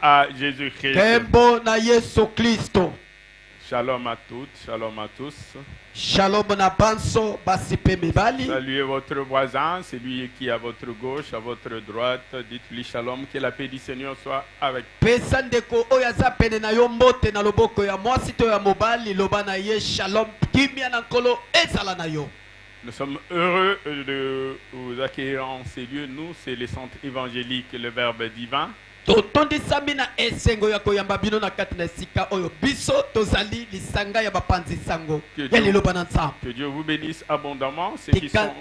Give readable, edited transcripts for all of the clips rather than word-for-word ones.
à Jésus-Christ. Kembo na Yesu Kristo. Shalom à toutes, shalom à tous. Shalom na banso basipe mibali. Saluez votre voisin, celui qui est à votre gauche, à votre droite. Dites-lui shalom, que la paix du Seigneur soit avec. Pesa ndeko oyo aza pene na yo mbote na loboko ya mwasi to ya mobali loba na ye shalom kimia na nkolo ezala na yo. Nous sommes heureux de vous accueillir en ces lieux. Nous, c'est les centres évangéliques, le Verbe divin. Totondisami na esengo ya koyamba bino na kati na esika oyo biso tozali lisanga ya bapanzi sango ya liloba na nzambe. Que Dieu vous bénisse abondamment. Ceux qui sont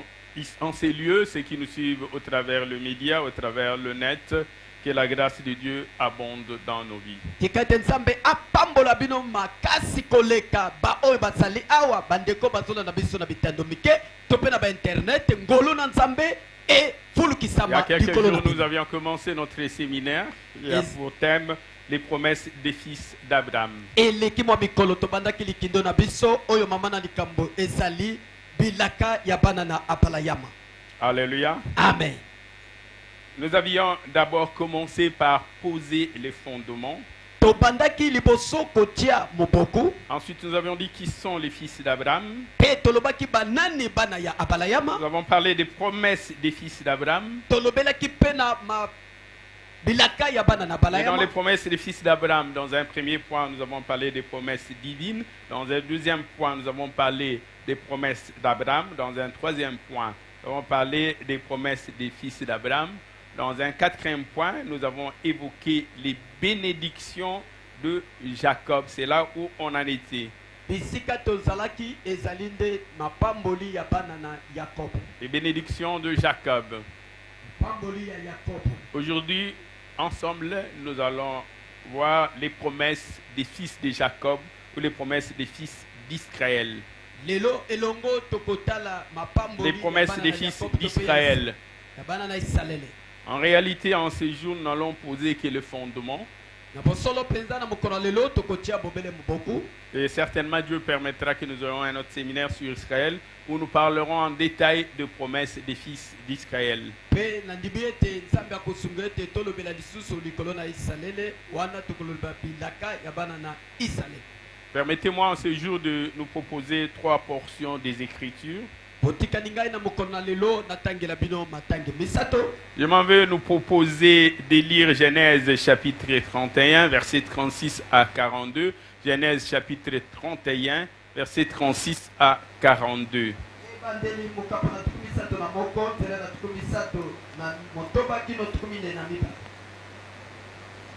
en ces lieux, ceux qui nous suivent au travers le média, au travers le net, que la grâce de Dieu abonde dans nos vies. Tikate nzambe apambola bino makasi koleka ba oyo basali awa bandeko bazola na biso na bitando mike to pe na ba internet ngolo na nzambe et il y a quelques jours, nous avions commencé notre séminaire. Il y a pour thème les promesses des fils d'Abraham. Alléluia. Amen. Nous avions d'abord commencé par poser les fondements. Ensuite, nous avions dit qui sont les fils d'Abraham. Nous avons parlé des promesses des fils d'Abraham. Et dans les promesses des fils d'Abraham, dans un premier point, nous avons parlé des promesses divines. Dans un deuxième point, nous avons parlé des promesses d'Abraham. Dans un troisième point, nous avons parlé des promesses des fils d'Abraham. Dans un quatrième point, nous avons évoqué les bénédictions de Jacob. C'est là où on en était. Les bénédictions de Jacob. Aujourd'hui, ensemble, nous allons voir les promesses des fils de Jacob ou les promesses des fils d'Israël. Les promesses des fils d'Israël. En réalité, en ce jour, nous n'allons poser que le fondement. Et certainement, Dieu permettra que nous aurons un autre séminaire sur Israël où nous parlerons en détail de promesses des fils d'Israël. Permettez-moi en ce jour de nous proposer 3 portions des Écritures. Je m'en vais nous proposer de lire Genèse chapitre 31, versets 36 à 42. Genèse chapitre 31, versets 36 à 42.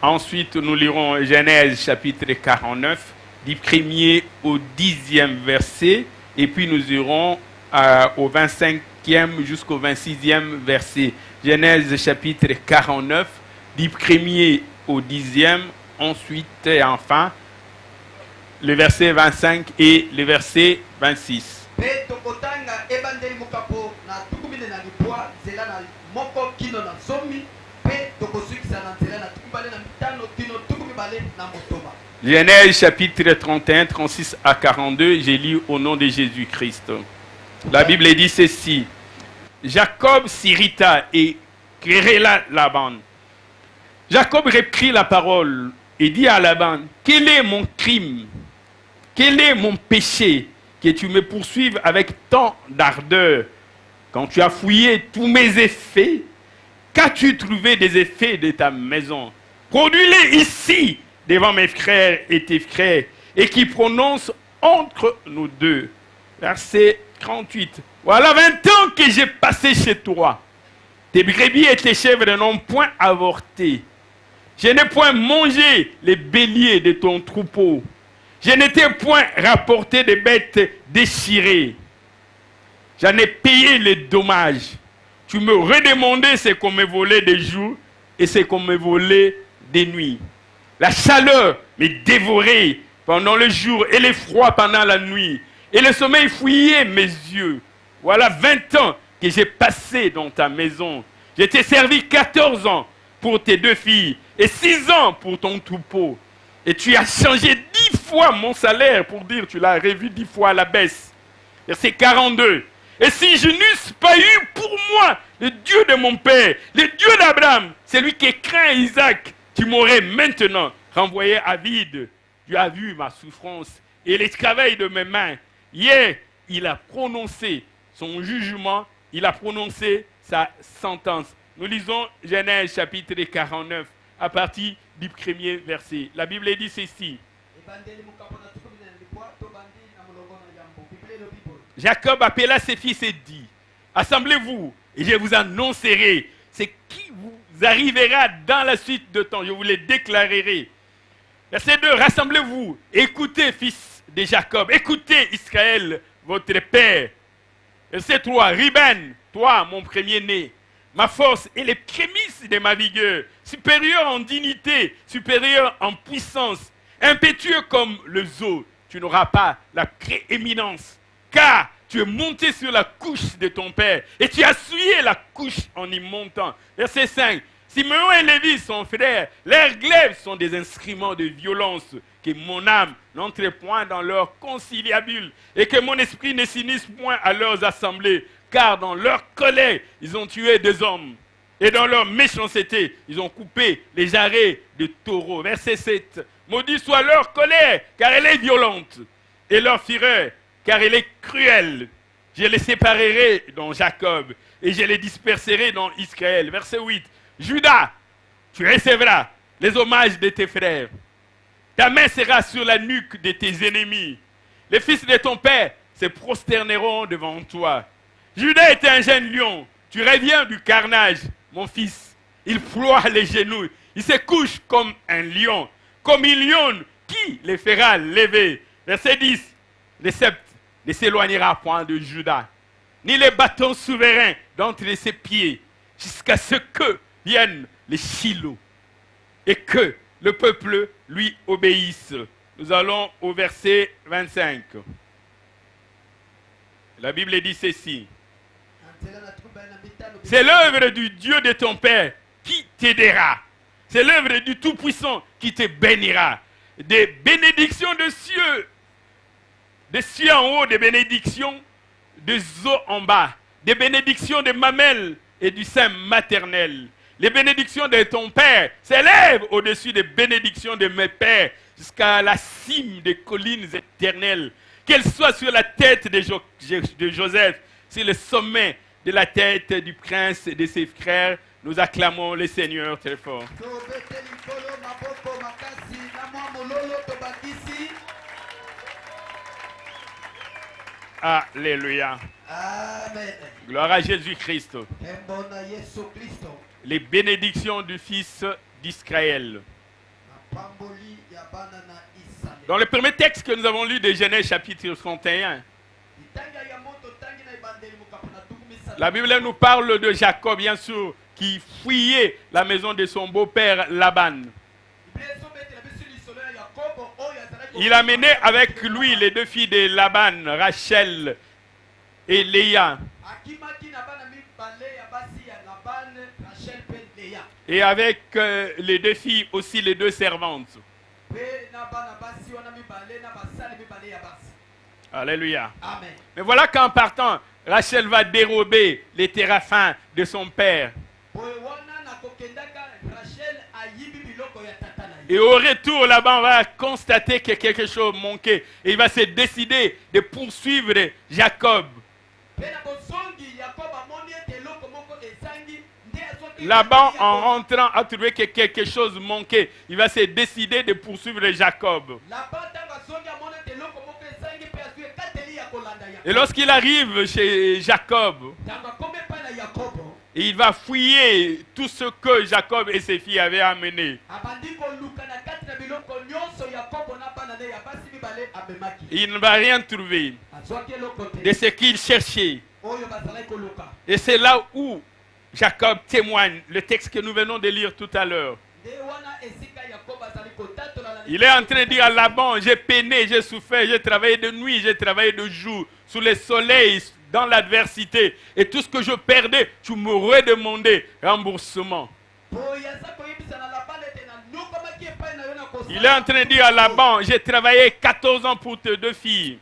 Ensuite, nous lirons Genèse chapitre 49, du 1er au 10e verset. Et puis nous irons au 25e jusqu'au 26e verset. Genèse chapitre 49, du 1er au 10e, ensuite et enfin le verset 25 et le verset 26. Genèse chapitre 31, 36 à 42, j'ai lu au nom de Jésus-Christ. La Bible dit ceci. Jacob s'irrita et querella Laban. Jacob reprit la parole et dit à Laban, quel est mon crime? Quel est mon péché que tu me poursuives avec tant d'ardeur? Quand tu as fouillé tous mes effets, qu'as-tu trouvé des effets de ta maison? Produis-les ici devant mes frères et tes frères et qui prononcent entre nous deux. Verset 38. Voilà 20 ans que j'ai passé chez toi. Tes brebis et tes chèvres n'ont point avorté. Je n'ai point mangé les béliers de ton troupeau. Je n'étais point rapporté des bêtes déchirées. J'en ai payé les dommages. Tu me redemandais ce qu'on me volait des jours et ce qu'on me volait des nuits. La chaleur me dévorait pendant le jour et le froid pendant la nuit. Et le sommeil fouillait mes yeux. Voilà 20 ans que j'ai passé dans ta maison. Je t'ai servi 14 ans pour tes 2 filles et 6 ans pour ton troupeau. Et tu as changé 10 fois mon salaire pour dire tu l'as revu 10 fois à la baisse. Verset 42. Et si je n'eusse pas eu pour moi le Dieu de mon père, le Dieu d'Abraham, celui qui craint Isaac, tu m'aurais maintenant renvoyé à vide. Tu as vu ma souffrance et les travails de mes mains. Hier, il a prononcé son jugement, il a prononcé sa sentence. Nous lisons Genèse chapitre 49 à partir du premier verset. La Bible dit ceci. Jacob appela ses fils et dit, assemblez-vous et je vous annoncerai ce qui vous arrivera dans la suite de temps. Je vous le déclarerai. Verset 2, rassemblez-vous, écoutez fils de Jacob, écoutez Israël, votre père. Verset 3, Riben, toi mon premier-né, ma force et les prémices de ma vigueur, supérieur en dignité, supérieur en puissance, impétueux comme le zoo, tu n'auras pas la prééminence. Car tu es monté sur la couche de ton père et tu as souillé la couche en y montant. Verset 5. Simeon et Lévi sont frères. Leurs glaives sont des instruments de violence. Que mon âme n'entre point dans leur conciliabule et que mon esprit ne s'unisse point à leurs assemblées. Car dans leur colère, ils ont tué des hommes. Et dans leur méchanceté, ils ont coupé les jarrets de taureaux. Verset 7. Maudit soit leur colère, car elle est violente. Et leur fureur, car elle est cruelle. Je les séparerai dans Jacob et je les disperserai dans Israël. Verset 8. Judas, tu recevras les hommages de tes frères. Ta main sera sur la nuque de tes ennemis. Les fils de ton père se prosterneront devant toi. Judas est un jeune lion. Tu reviens du carnage, mon fils. Il ploie les genoux. Il se couche comme un lion. Comme un lion, qui les fera lever? Verset 10. Le sceptre ne s'éloignera point de Judas, ni les bâtons souverains d'entre ses pieds, jusqu'à ce que viennent les Shiloh, et que le peuple lui obéisse. Nous allons au verset 25. La Bible dit ceci. C'est l'œuvre du Dieu de ton Père qui t'aidera. C'est l'œuvre du Tout-Puissant qui te bénira. Des bénédictions de cieux en haut, des bénédictions des eaux en bas, des bénédictions de mamelles et du sein maternel. Les bénédictions de ton Père s'élèvent au-dessus des bénédictions de mes pères jusqu'à la cime des collines éternelles. Qu'elles soient sur la tête de Joseph, sur le sommet de la tête du prince et de ses frères. Nous acclamons le Seigneur très fort. Alléluia. Amen. Gloire à Jésus-Christ. Les bénédictions du Fils d'Israël. Dans le premier texte que nous avons lu de Genèse chapitre 31, la Bible nous parle de Jacob, bien sûr, qui fuyait la maison de son beau-père Laban. Il a mené avec lui les deux filles de Laban, Rachel et Léa. Et avec les deux filles aussi les deux servantes. Alléluia. Amen. Mais voilà qu'en partant, Rachel va dérober les téraphins de son père. Et au retour, Laban va constater que quelque chose manquait. Et il va se décider de poursuivre Jacob. Laban, en rentrant, a trouvé que quelque chose manquait. Il va se décider de poursuivre Jacob. Et lorsqu'il arrive chez Jacob, il va fouiller tout ce que Jacob et ses filles avaient amené. Il ne va rien trouver de ce qu'il cherchait. Et c'est là où Jacob témoigne, le texte que nous venons de lire tout à l'heure. Il est en train de dire à Laban, j'ai peiné, j'ai souffert, j'ai travaillé de nuit, j'ai travaillé de jour, sous le soleil, dans l'adversité. Et tout ce que je perdais, tu m'aurais demandé remboursement. Il est en train de dire à Laban, j'ai travaillé 14 ans pour tes deux filles.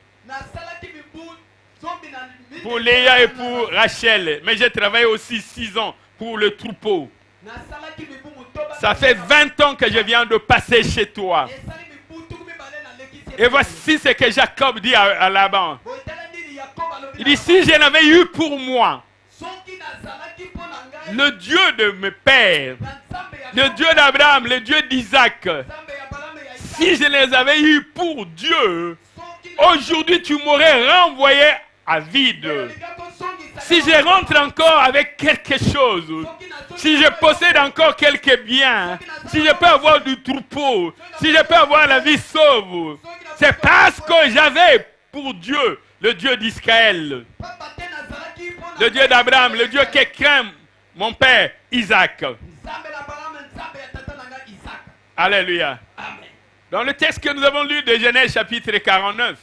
Pour Léa et pour Rachel. Mais j'ai travaillé aussi 6 ans pour le troupeau. Ça fait 20 ans que je viens de passer chez toi. Et voici ce que Jacob dit à Laban. Il dit, si je n'avais eu pour moi le Dieu de mes pères, le Dieu d'Abraham, le Dieu d'Isaac, si je les avais eu pour Dieu, aujourd'hui tu m'aurais renvoyé à vide. Si je rentre encore avec quelque chose, si je possède encore quelques biens, si je peux avoir du troupeau, si je peux avoir la vie sauve, c'est parce que j'avais pour Dieu le Dieu d'Israël, le Dieu d'Abraham, le Dieu qui craint mon père Isaac. Alléluia. Dans le texte que nous avons lu de Genèse chapitre 49,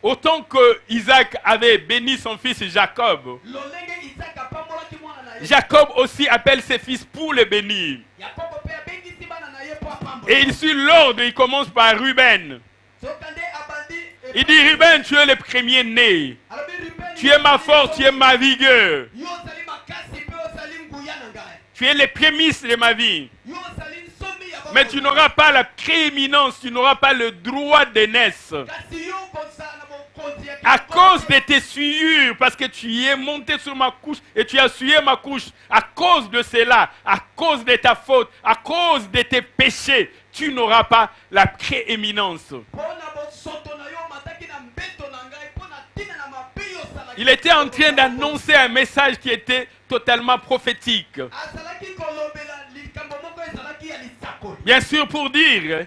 autant que Isaac avait béni son fils Jacob, Jacob aussi appelle ses fils pour les bénir. Et il suit l'ordre, il commence par Ruben. Il dit, Ruben, tu es le premier né. Tu es ma force, tu es ma vigueur. Tu es les prémices de ma vie. Mais tu n'auras pas la prééminence, tu n'auras pas le droit d'aînesse. À cause de tes souillures, parce que tu es monté sur ma couche et tu as souillé ma couche, à cause de cela, à cause de ta faute, à cause de tes péchés, tu n'auras pas la prééminence. Il était en train d'annoncer un message qui était totalement prophétique. Bien sûr, pour dire,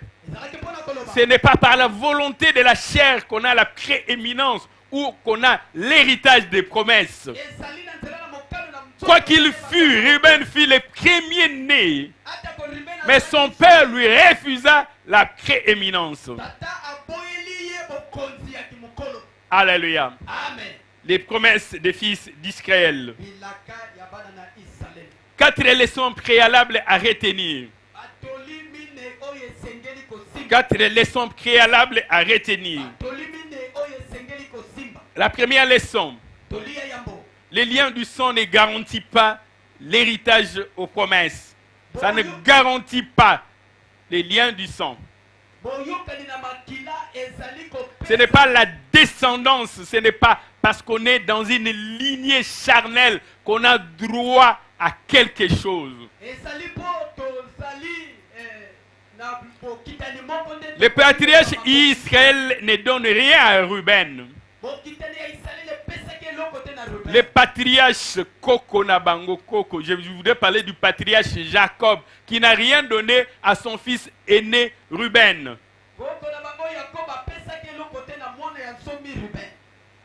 ce n'est pas par la volonté de la chair qu'on a la prééminence ou qu'on a l'héritage des promesses. Quoi qu'il fût, Ruben fut le premier né, mais son père lui refusa la prééminence. Alléluia. Les promesses des fils d'Israël. 4 leçons préalables à retenir. 4 leçons préalables à retenir. La première leçon, le lien du sang ne garantit pas l'héritage aux promesses. Ça ne garantit pas les liens du sang. Ce n'est pas la descendance, ce n'est pas parce qu'on est dans une lignée charnelle qu'on a droit à quelque chose. Le patriarche Israël ne donne rien à Ruben. Le patriarche Koko Nabango Koko, je voudrais parler du patriarche Jacob qui n'a rien donné à son fils aîné Ruben.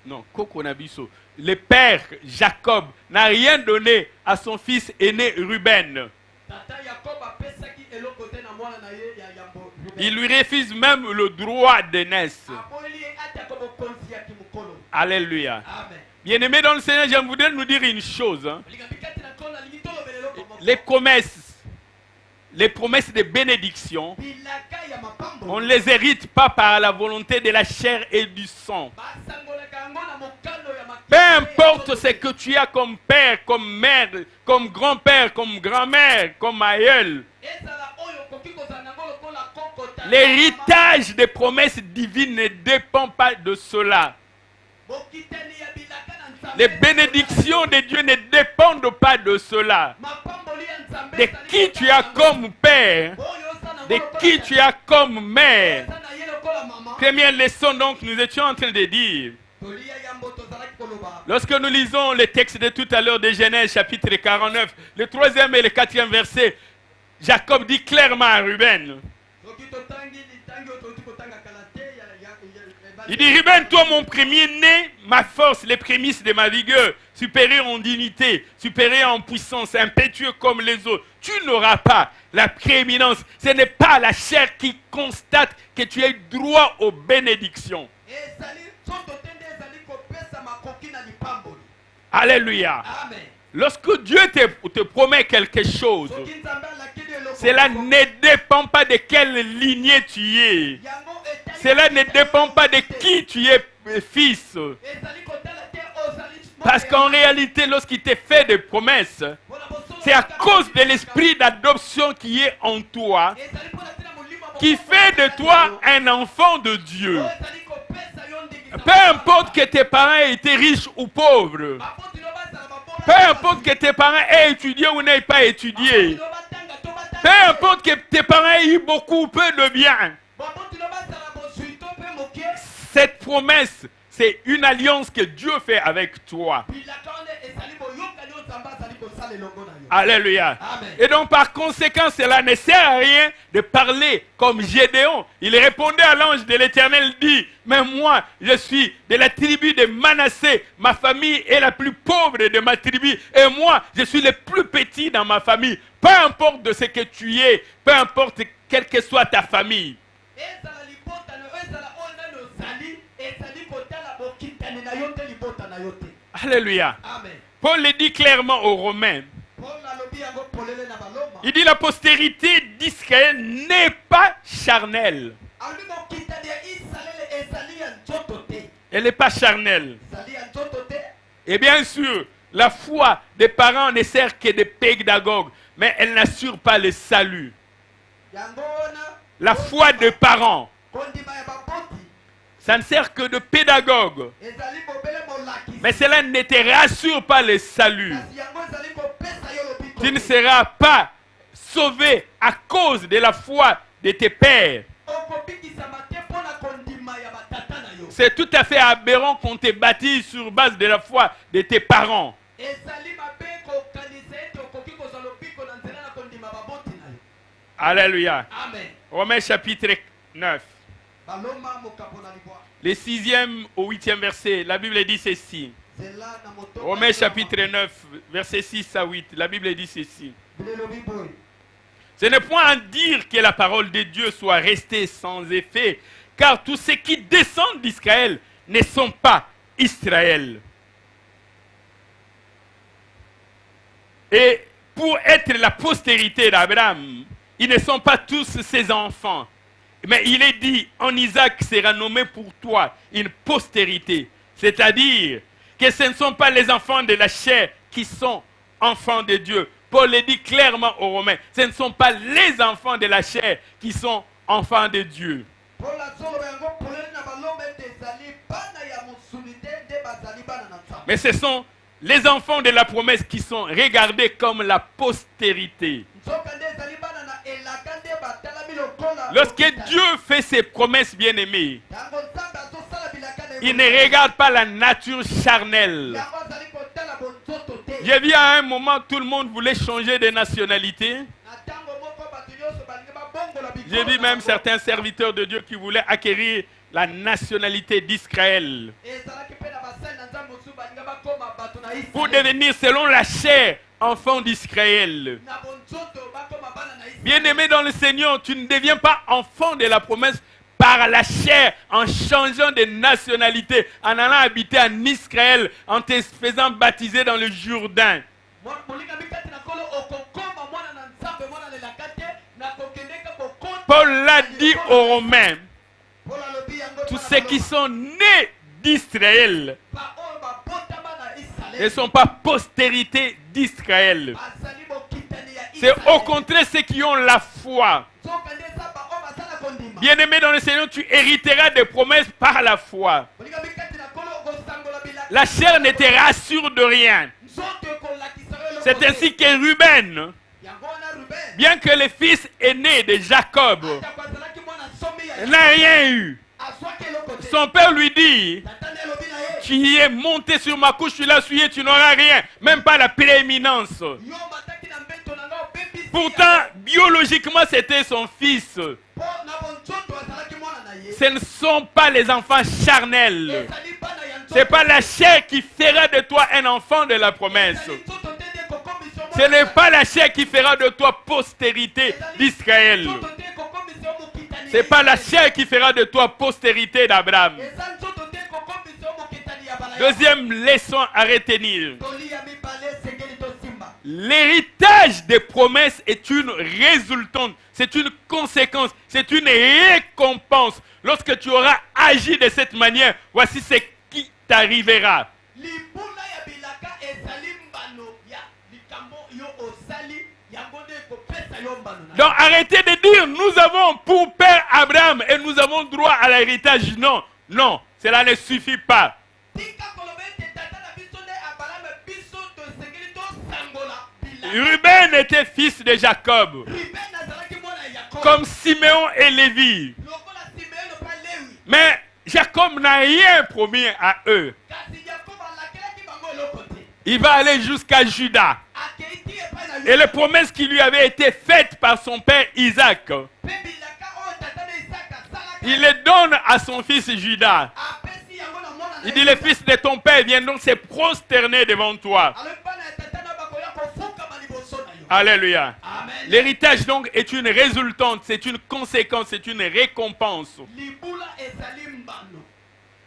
Non, Koko Nabiso. Le père Jacob n'a rien donné à son fils aîné Ruben. Il lui refuse même le droit d'aînesse. Alléluia. Bien-aimés dans le Seigneur, je voudrais nous dire une chose. Les promesses de bénédiction, on ne les hérite pas par la volonté de la chair et du sang. Peu importe ce que tu as comme père, comme mère, comme grand-père, comme grand-mère, comme aïeul, l'héritage des promesses divines ne dépend pas de cela. Les bénédictions de Dieu ne dépendent pas de cela. De qui tu as comme père, de qui tu as comme mère. Première leçon donc, nous étions en train de dire. Lorsque nous lisons le texte de tout à l'heure de Genèse chapitre 49, le 3e et le 4e verset, Jacob dit clairement à Ruben. Il dit, Ruben, toi mon premier-né, ma force, les prémices de ma vigueur, supérieur en dignité, supérieur en puissance, impétueux comme les autres, tu n'auras pas la prééminence. Ce n'est pas la chair qui constate que tu as droit aux bénédictions. Alléluia. Amen. Lorsque Dieu te promet quelque chose, cela ne dépend pas de quelle lignée tu es. Cela ne dépend pas de qui tu es fils. Parce qu'en réalité, lorsqu'il t'est fait des promesses, c'est à cause de l'esprit d'adoption qui est en toi, qui fait de toi un enfant de Dieu. Peu importe que tes parents étaient riches ou pauvres, peu importe que tes parents aient étudié ou n'aient pas étudié, peu importe que tes parents aient eu beaucoup ou peu de biens, cette promesse, c'est une alliance que Dieu fait avec toi. Alléluia. Amen. Et donc par conséquent, cela ne sert à rien de parler comme Gédéon. Il répondait à l'ange de l'Éternel, dit, mais moi, je suis de la tribu de Manassé. Ma famille est la plus pauvre de ma tribu. Et moi, je suis le plus petit dans ma famille. Peu importe de ce que tu es, peu importe quelle que soit ta famille. Alléluia. Amen. Paul le dit clairement aux Romains. Il dit la postérité d'Israël n'est pas charnelle. Elle n'est pas charnelle. Et bien sûr, la foi des parents ne sert que de pédagogue, mais elle n'assure pas le salut. La foi des parents, ça ne sert que de pédagogue, mais cela ne te rassure pas le salut. Tu ne seras pas sauvé à cause de la foi de tes pères. C'est tout à fait aberrant qu'on te baptise sur base de la foi de tes parents. Alléluia. Amen. Romains chapitre 9. Le 6e au 8e verset, la Bible dit ceci. Romains chapitre 9, verset 6 à 8, la Bible dit ceci. Ce n'est point à dire que la parole de Dieu soit restée sans effet, car tous ceux qui descendent d'Israël ne sont pas Israël. Et pour être la postérité d'Abraham, ils ne sont pas tous ses enfants. Mais il est dit, en Isaac sera nommé pour toi une postérité. C'est-à-dire que ce ne sont pas les enfants de la chair qui sont enfants de Dieu. Paul le dit clairement aux Romains. Ce ne sont pas les enfants de la chair qui sont enfants de Dieu. Mais ce sont les enfants de la promesse qui sont regardés comme la postérité. Lorsque Dieu fait ses promesses bien-aimées, il ne regarde pas la nature charnelle. J'ai vu à un moment tout le monde voulait changer de nationalité. J'ai vu même certains serviteurs de Dieu qui voulaient acquérir la nationalité d'Israël pour devenir selon la chair enfant d'Israël. Bien-aimé dans le Seigneur, tu ne deviens pas enfant de la promesse par la chair, en changeant de nationalité, en allant habiter en Israël, en te faisant baptiser dans le Jourdain. Paul l'a dit aux Romains, tous ceux qui sont nés d'Israël ne sont pas postérité d'Israël. C'est au contraire ceux qui ont la foi. Bien-aimé dans le Seigneur, tu hériteras des promesses par la foi. La chair ne te rassure de rien. C'est ainsi que Ruben, bien que le fils aîné de Jacob, n'a rien eu. Son père lui dit, tu y es monté sur ma couche, tu l'as souillé, tu n'auras rien, même pas la prééminence. Pourtant, biologiquement, c'était son fils. Ce ne sont pas les enfants charnels. Ce n'est pas la chair qui fera de toi un enfant de la promesse. Ce n'est pas la chair qui fera de toi postérité d'Israël. Ce n'est pas la chair qui fera de toi postérité d'Abraham. Deuxième leçon à retenir. L'héritage des promesses est une résultante, c'est une conséquence, c'est une récompense. Lorsque tu auras agi de cette manière, voici ce qui t'arrivera. Donc arrêtez de dire nous avons pour père Abraham et nous avons droit à l'héritage. Non, non, cela ne suffit pas. Ruben était fils de Jacob, comme Siméon et Lévi. Mais Jacob n'a rien promis à eux. Il va aller jusqu'à Juda. Et les promesses qui lui avaient été faites par son père Isaac, il les donne à son fils Juda. Il dit, les fils de ton père viendront se prosterner devant toi. Alléluia. L'héritage donc est une résultante, c'est une conséquence, c'est une récompense.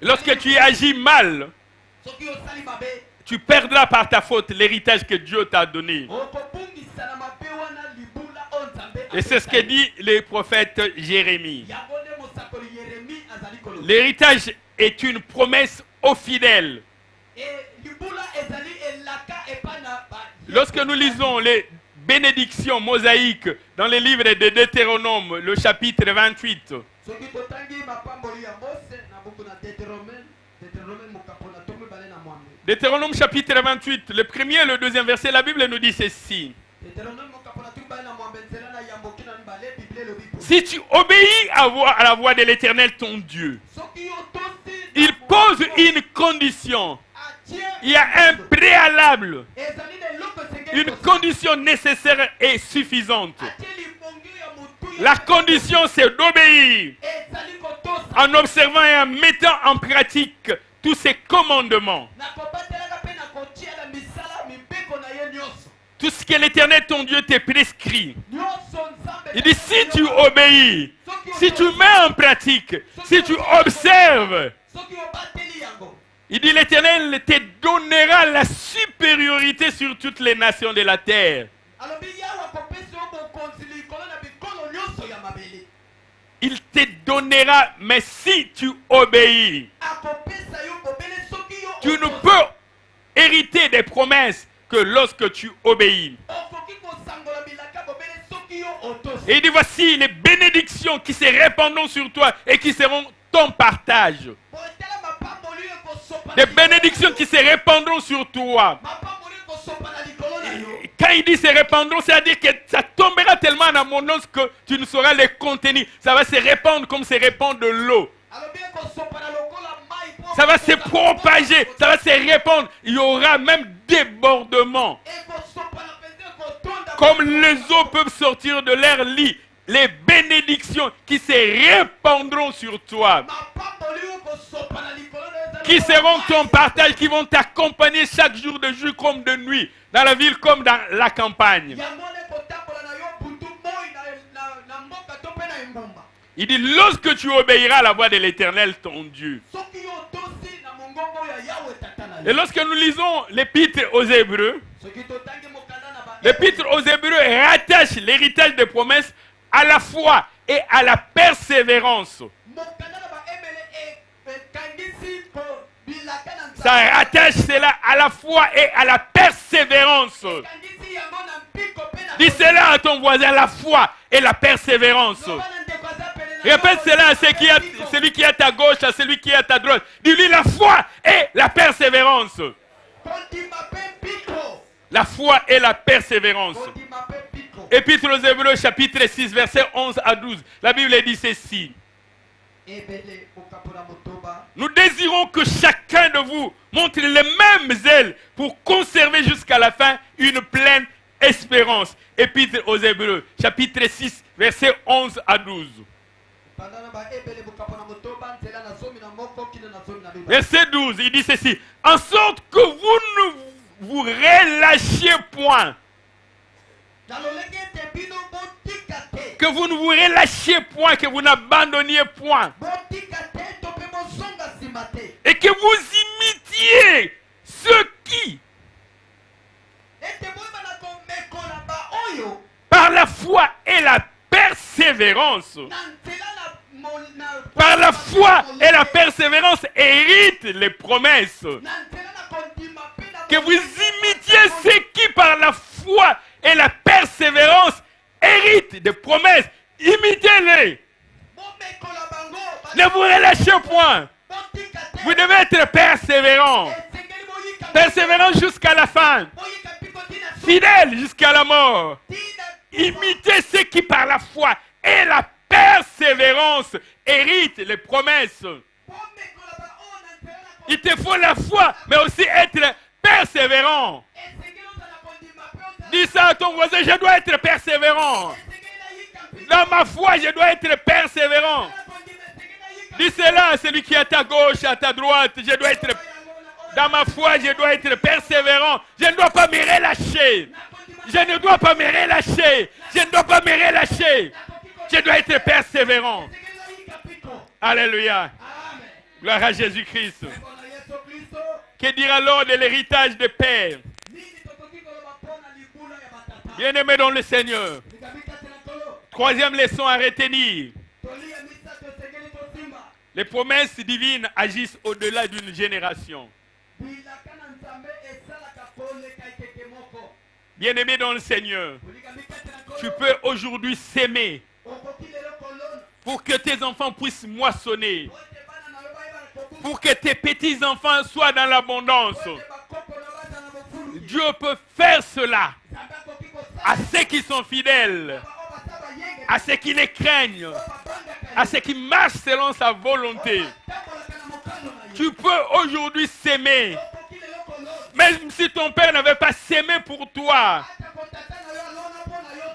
Lorsque tu agis mal, tu perdras par ta faute l'héritage que Dieu t'a donné. Et c'est ce que dit le prophète Jérémie. L'héritage est une promesse aux fidèles. Lorsque nous lisons les bénédictions mosaïques dans les livres de Deutéronome, le chapitre 28, Deutéronome chapitre 28, le premier et le deuxième verset, la Bible nous dit ceci. Si tu obéis à la voix de l'Éternel ton Dieu, il pose une condition. Il y a un préalable, une condition nécessaire et suffisante. La condition, c'est d'obéir en observant et en mettant en pratique tous ces commandements. Tout ce que l'Éternel ton Dieu te prescrit. Il dit, si tu obéis, si tu mets en pratique, si tu observes, il dit, l'Éternel te donnera la supériorité sur toutes les nations de la terre. Il te donnera, mais si tu obéis, tu ne peux hériter des promesses que lorsque tu obéis. Et il dit, voici les bénédictions qui se répandront sur toi et qui seront ton partage. Des bénédictions qui se répandront sur toi. Quand il dit se répandront, c'est-à-dire que ça tombera tellement en abondance que tu ne sauras les contenir. Ça va se répandre comme se répand de l'eau. Ça va se propager, ça va se répandre. Il y aura même débordement. Comme les eaux peuvent sortir de leur lit, les bénédictions qui se répandront sur toi, qui seront ton partage, qui vont t'accompagner chaque jour de jour comme de nuit, dans la ville comme dans la campagne. Il dit, lorsque tu obéiras à la voix de l'Éternel, ton Dieu. Et lorsque nous lisons l'épître aux Hébreux, l'épître aux Hébreux rattache l'héritage des promesses à la foi et à la persévérance. Ça rattache cela à la foi et à la persévérance. Dis cela à ton voisin, la foi et la persévérance. Répète cela à celui qui est à ta gauche, à celui qui est à ta droite. Dis-lui la foi et la persévérance. La foi et la persévérance. Épître aux Hébreux, chapitre 6, versets 11 à 12. La Bible dit ceci. Nous désirons que chacun de vous montre les mêmes ailes pour conserver jusqu'à la fin une pleine espérance. Épître aux Hébreux, chapitre 6, versets 11 à 12. Verset 12, il dit ceci. En sorte que vous ne vous relâchiez point. Que vous ne vous relâchiez point, que vous n'abandonniez point. Et que vous imitiez ceux qui, par la foi et la persévérance, par la foi et la persévérance, héritent les promesses. Que vous imitiez ceux qui, par la foi et la persévérance, héritent des promesses. Imitez-les. Ne vous relâchez point. Vous devez être persévérant. Persévérant jusqu'à la fin. Fidèle jusqu'à la mort. Imitez ceux qui par la foi et la persévérance héritent les promesses. Il te faut la foi, mais aussi être persévérant. Dis ça à ton voisin, je dois être persévérant. Dans ma foi, je dois être persévérant. Dis cela à celui qui est à ta gauche, à ta droite. Je dois être, dans ma foi, je dois être persévérant. Je ne dois pas me relâcher. Je ne dois pas me relâcher. Je ne dois pas me relâcher. Je dois être persévérant. Alléluia. Gloire à Jésus-Christ. Que dire alors de l'héritage des pères? Bien-aimés dans le Seigneur. Troisième leçon à retenir. Les promesses divines agissent au-delà d'une génération. Bien-aimé dans le Seigneur, tu peux aujourd'hui s'aimer pour que tes enfants puissent moissonner, pour que tes petits-enfants soient dans l'abondance. Dieu peut faire cela à ceux qui sont fidèles, à ceux qui les craignent, à ceux qui marchent selon sa volonté. Tu peux aujourd'hui s'aimer. Même si ton père n'avait pas s'aimé pour toi,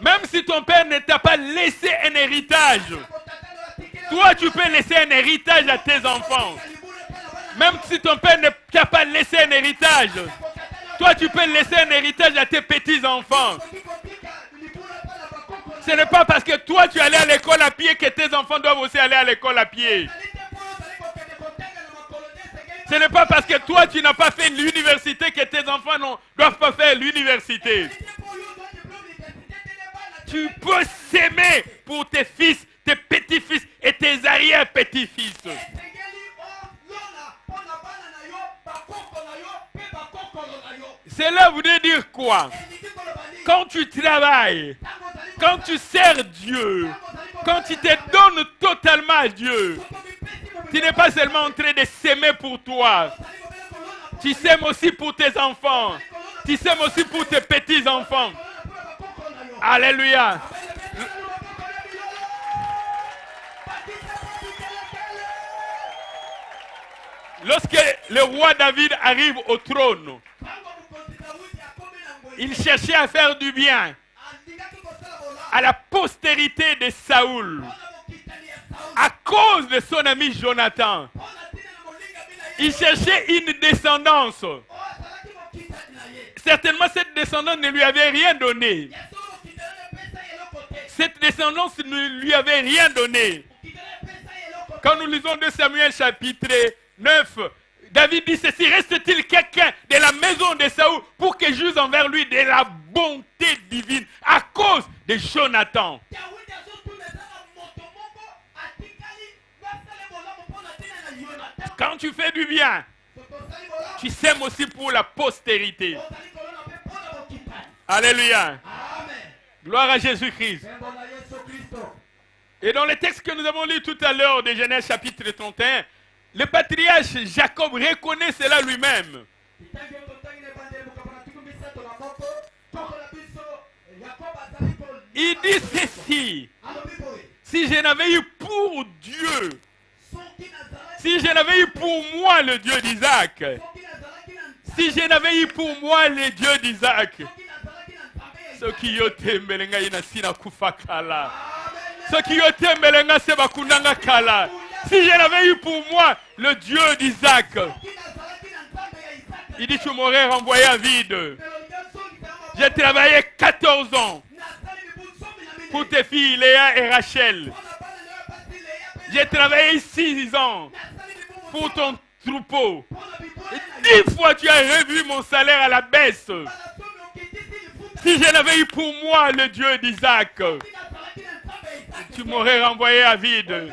même si ton père ne t'a pas laissé un héritage, toi tu peux laisser un héritage à tes enfants. Même si ton père ne t'a pas laissé un héritage, toi tu peux laisser un héritage à tes petits-enfants. Ce n'est pas parce que toi tu allais à l'école à pied que tes enfants doivent aussi aller à l'école à pied. Ce n'est pas parce que toi tu n'as pas fait l'université que tes enfants ne doivent pas faire l'université. Tu peux s'aimer pour tes fils, tes petits-fils et tes arrière-petits-fils. Cela voudrait dire quoi? Quand tu travailles, quand tu sers Dieu, quand tu te donnes totalement à Dieu, tu n'es pas seulement en train de s'aimer pour toi. Tu s'aimes aussi pour tes enfants. Tu s'aimes aussi pour tes petits-enfants. Alléluia. Lorsque le roi David arrive au trône, il cherchait à faire du bien à la postérité de Saoul à cause de son ami Jonathan. Il cherchait une descendance. Certainement, cette descendance ne lui avait rien donné. Cette descendance ne lui avait rien donné. Quand nous lisons 2 Samuel chapitre 9, David dit ceci: reste-t-il quelqu'un de la maison de Saoul pour que j'use envers lui de la bonté divine à cause de Jonathan? Quand tu fais du bien, tu sèmes aussi pour la postérité. Alléluia. Gloire à Jésus-Christ. Et dans le texte que nous avons lu tout à l'heure de Genèse chapitre 31, le patriarche Jacob reconnaît cela lui-même. Il dit ceci: si je n'avais eu pour Dieu, si je n'avais eu pour moi le Dieu d'Isaac, si je n'avais eu pour moi le Dieu d'Isaac, ce qui yote melenga inasina kufakala, ce qui yote melenga sebakunanga kala. Si je l'avais eu pour moi le Dieu d'Isaac, il dit: tu m'aurais renvoyé à vide. J'ai travaillé 14 ans pour tes filles Léa et Rachel. J'ai travaillé 6 ans pour ton troupeau. 10 fois tu as revu mon salaire à la baisse. Si je l'avais eu pour moi le Dieu d'Isaac, tu m'aurais renvoyé à vide.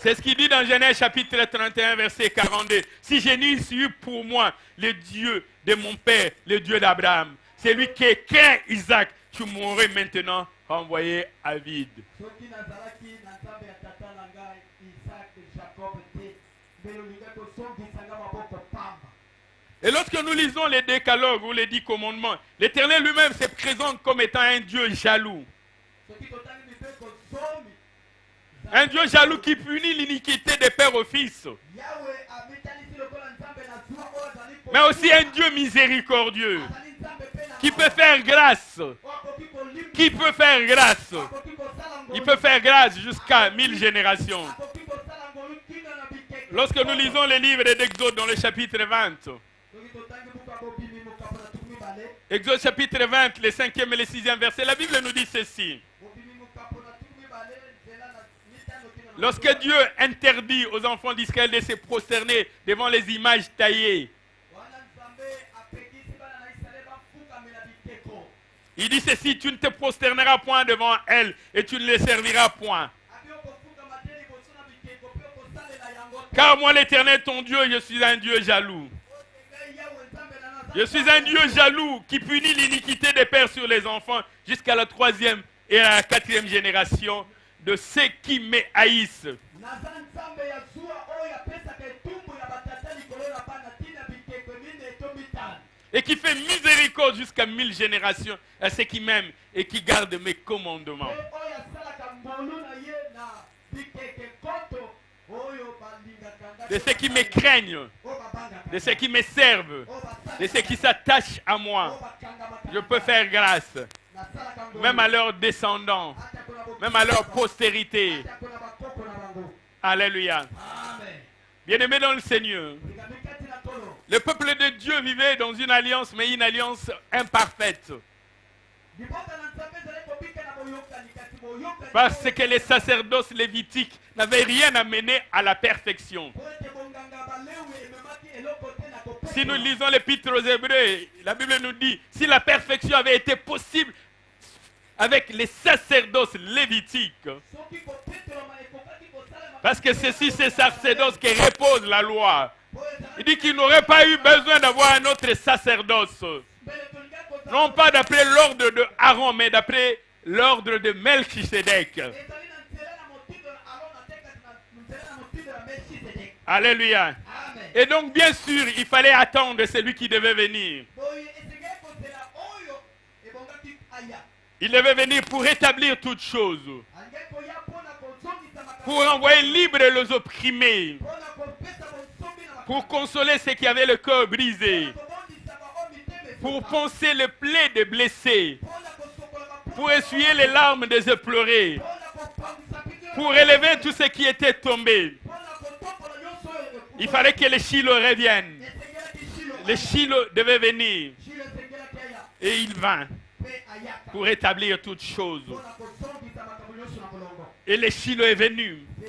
C'est ce qu'il dit dans Genèse chapitre 31, verset 42. Si je n'eusse eu pour moi le Dieu de mon père, le Dieu d'Abraham, c'est lui qui craint Isaac, tu m'aurais maintenant renvoyé à vide. soki nazalaki na nzambe ya tata na ngai Isaac Jacob te mbele olingaki osongisanga maboko pamba. Et lorsque nous lisons les décalogues ou les 10 commandements, l'Éternel lui-même se présente comme étant un Dieu jaloux. soki totangi mibeko zomi Un Dieu jaloux qui punit l'iniquité des pères au fils. yawe amitanisi lokola nzambe na zuwa oyo azali Mais aussi un Dieu miséricordieux azali nzambe mpe na qui peut faire grâce. oyo akoki kolimba Qui peut faire grâce. akoki kosala ngolu Il peut faire grâce jusqu'à 1000 générations. akoki kosala ngolu kino na bikeke. Lorsque nous lisons les livres d'Exode dans le chapitre 20, soki totangi buka bobimi mokambo na tuku mibale Exode chapitre 20, les 5e et les 6e versets, la Bible nous dit ceci. bobimi mokambo na tuku mibale nzela na mitano kino na Lorsque Dieu interdit aux enfants d'Israël de se prosterner devant les images taillées, wana nzambe apekisi bana na Israele bafukamela bikeko il dit ceci, tu ne te prosterneras point devant elles et tu ne les serviras point. abi okofukama te liboso na bikeko mpe okosalela yango te. Car moi l'Éternel ton Dieu, je suis un Dieu jaloux. Ngai yawe nzambe na naza Je suis un Dieu jaloux qui punit l'iniquité des pères sur les enfants jusqu'à la 3e et à la 4e génération de ceux qui me haïssent. naza nzambe ya zuwa oyo apesaka etumbu ya batata likolo na bana ntina bikeko mine to mitano Et qui fait miséricorde jusqu'à 1000 générations à ceux qui m'aiment et qui gardent mes commandements. mpe oyo asalaka ngolu na ye na bikeke koto oyo balingaka De ceux qui me craignent, oyo babangaka de ceux qui me servent, oyo basalaka de ceux qui s'attachent à oyo moi. bakanga Je peux faire grâce, nasalaka ngolu même à leurs descendants, ata kuna bokoko même à leur postérité. ata kuna bakoko na bango. Alléluia. Amen. Bien-aimés dans le Seigneur, Likambi kati na tolo le peuple de Dieu vivait dans une alliance, mais une alliance imparfaite. libota na nzambe ezali kobika na boyokani kasi boyokani Parce que les sacerdoces lévitiques n'avaient rien à mener à la perfection. po ete bonganga balewi ememaki eloko te na kopesa. Si nous lisons l'épître aux Hébreux, la Bible nous dit, si la perfection avait été possible avec les sacerdoces lévitiques, soki kopetolama ekokaki kosalema parce que ceci, c'est sacerdoce qui repose la loi. po ezali Il dit qu'il n'aurait pas eu besoin d'avoir un autre sacerdoce. mbele tolinga kozala Non pas d'après l'ordre de Aaron, mais d'après l'ordre de Melchisédek. ezali na nzela na motindo na Arona te kasi na nzela na motindo na Melchizedek. Alléluia. Amen. Et donc, bien sûr, il fallait attendre celui qui devait venir. boye esengeli kozela oyo ebongaki aya Il devait venir pour rétablir toutes choses, alingaki koya mpona kozongisa makambo pour envoyer libre les opprimés, mpona kopesa bonsomi na pour consoler ceux qui avaient le cœur brisé, kobondisa bango mitema pour efuka poncer les plaies des blessés, mpona kosokola maputa pour essuyer les larmes des éplorés, mpona kopangisa piki pour élever tous ceux qui étaient tombés. mpona kotombola nyonso oyo Il fallait que les Shiloh reviennent. esengelaki Shilo Les Shiloh devaient venir. Shilo esengelaki aya Et il vint mpe ayaka pour rétablir toutes choses. mpona kozongisa makambo nyonso na molongo Et les Shiloh est venu. mpe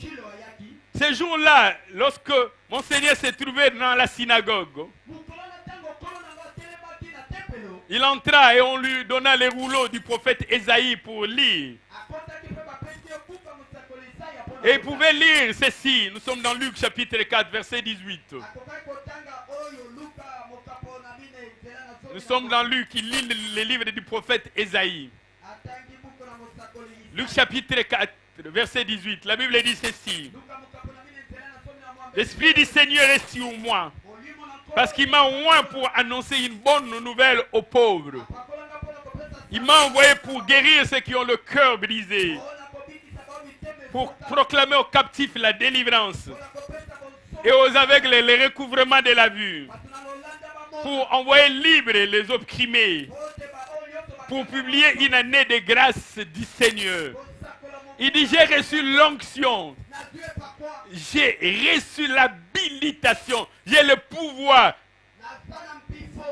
Shilo ayaki Ce jour-là, lorsque mon Seigneur s'est trouvé dans la synagogue, mokolo na ntango nkolo na ngo atelemaki na tempelo il entra et on lui donna les rouleaux du prophète Ésaïe pour lire. akotaki mpe bapesi ye buka mosakoli Isaya mpona Et il pouvait lire ceci. Nous sommes dans Luc chapitre 4, verset 18. akokaki kotanga oyo luka mokapo na mine nzela na zomi Nous na sommes dans moko. Luc, il lit les livres du prophète Ésaïe. atangi buku na mosakoli Luc Isaya. chapitre 4, verset 18. La Bible dit ceci. luka mokapo na mine nzela na zomi na mwambe. L'Esprit du Seigneur est sur moi, Molimo na nkolo parce qu'il m'a oint pour annoncer une bonne nouvelle aux pauvres. apakolanga mpona kopesa Il m'a envoyé pour guérir ceux qui ont le cœur brisé, mpona kobikisa bao mitema pour efuka. proclamer aux captifs la délivrance mpona kopesa bonsomi et aux aveugles le recouvrement de la vue, bato na lolanda bamona pour envoyer libres les opprimés, po ete baoyo nyonso pour publier une année de grâce du Seigneur. kosakola mo Il dit, j'ai reçu l'onction, nazwi epakwa j'ai reçu l'habilitation, j'ai le pouvoir, naza na mpiso